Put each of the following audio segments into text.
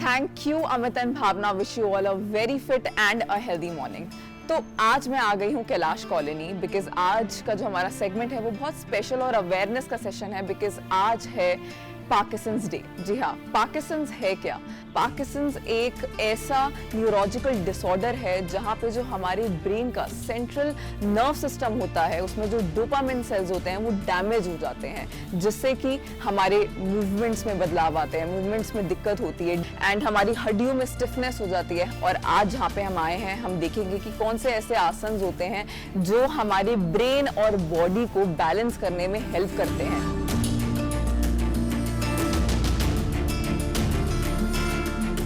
Thank you Amit and Bhavna, wish you all a very fit and a healthy morning. तो आज मैं आ गई हूँ कैलाश कॉलोनी बिकॉज आज का जो हमारा सेगमेंट है वो बहुत स्पेशल और अवेयरनेस का सेशन है बिकॉज आज है पार्किंसंस डे। जी हाँ, पार्किंसंस है क्या? पार्किंसंस एक ऐसा न्यूरोलॉजिकल डिसऑर्डर है जहाँ पे जो हमारे ब्रेन का सेंट्रल नर्व सिस्टम होता है उसमें जो डोपामिन सेल्स होते हैं वो डैमेज हो जाते हैं, जिससे कि हमारे मूवमेंट्स में बदलाव आते हैं, मूवमेंट्स में दिक्कत होती है एंड हमारी हड्डियों में स्टिफनेस हो जाती है। और आज जहाँ पे हम आए हैं हम देखेंगे कि कौन से ऐसे आसन होते हैं जो हमारे ब्रेन और बॉडी को बैलेंस करने में हेल्प करते हैं।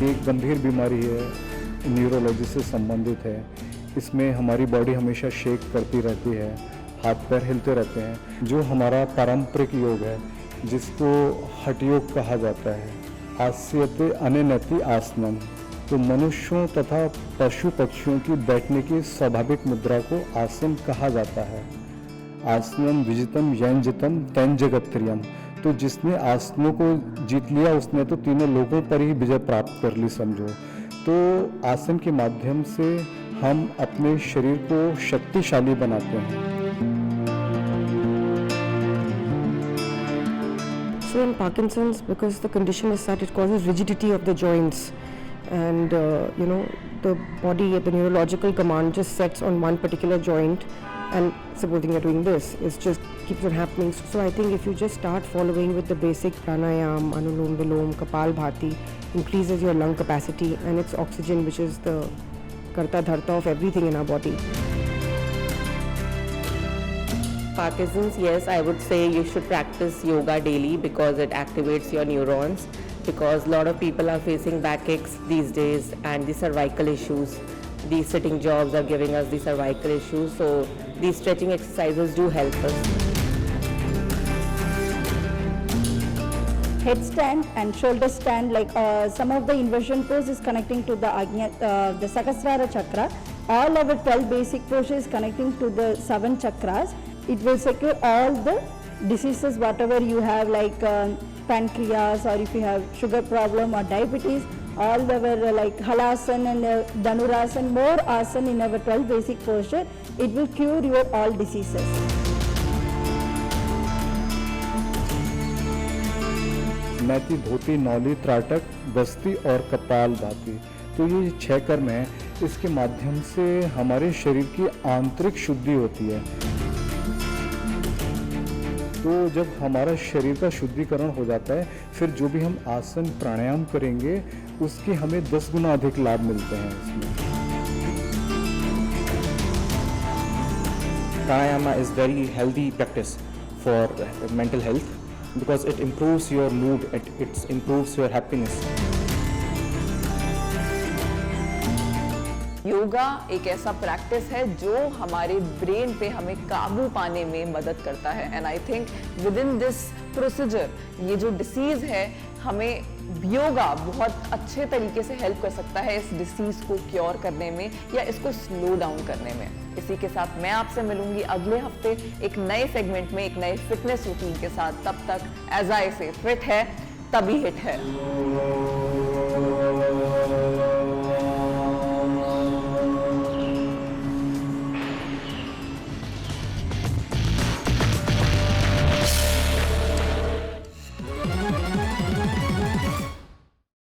एक गंभीर बीमारी है, न्यूरोलॉजी से संबंधित है। इसमें हमारी बॉडी हमेशा शेक करती रहती है, हाथ पैर हिलते रहते हैं। जो हमारा पारंपरिक योग है जिसको हठ योग कहा जाता है, आस्यते अनेनति आसनम, तो मनुष्यों तथा पशु पक्षियों की बैठने की स्वाभाविक मुद्रा को आसन कहा जाता है। आसनम विजितम यंजितम तंजगत्रियम, तो जिसने आसनों को जीत लिया उसने तो तीनों लोगों पर ही विजय प्राप्त कर ली समझो। तो आसन के माध्यम से हम अपने शरीर को शक्तिशाली बनाते हैं। So in Parkinson's, because the condition is such, it causes rigidity of the joints, and the body, the neurological command just sets on one particular joint, and supposing you're doing this, it just keeps on happening. So I think if you just start following with the basic pranayam, anulom vilom, kapalbhati, increases your lung capacity and its oxygen, which is the karta dharta of everything in our body. Parkinson's, yes, I would say you should practice yoga daily because it activates your neurons, because a lot of people are facing backaches these days and the cervical issues. These sitting jobs are giving us the cervical issues, so these stretching exercises do help us. Headstand and shoulder stand, like some of the inversion pose is connecting to the the Sahasrara chakra. All our 12 basic poses connecting to the 7 chakras. It will secure all the diseases whatever you have, like pancreas, or if you have sugar problem or diabetes. All our like halasana and dhanurasana, more asana in our 12 basic posture. It will cure your all diseases. नैति धोती नौली त्राटक बस्ती और कपालभाति, तो ये 6 कर्म हैं। इसके माध्यम से हमारे शरीर की आंतरिक शुद्धि होती है। तो जब हमारा शरीर का शुद्धिकरण हो जाता है फिर जो भी हम आसन प्राणायाम करेंगे उसके हमें 10 गुना अधिक लाभ मिलते हैं इसमें। Pranayama is very healthy practice for mental health because it improves your mood, it improves your happiness. Yoga एक ऐसा प्रैक्टिस है जो हमारे ब्रेन पे हमें काबू पाने में मदद करता है and I think with in this procedure ये जो डिसीज है हमें योगा बहुत अच्छे तरीके से हेल्प कर सकता है इस डिसीज को क्योर करने में या इसको स्लो डाउन करने में। इसी के साथ मैं आपसे मिलूंगी अगले हफ्ते एक नए सेगमेंट में एक नए फिटनेस रूटीन के साथ। तब तक एज आई से फिट है तभी हिट है।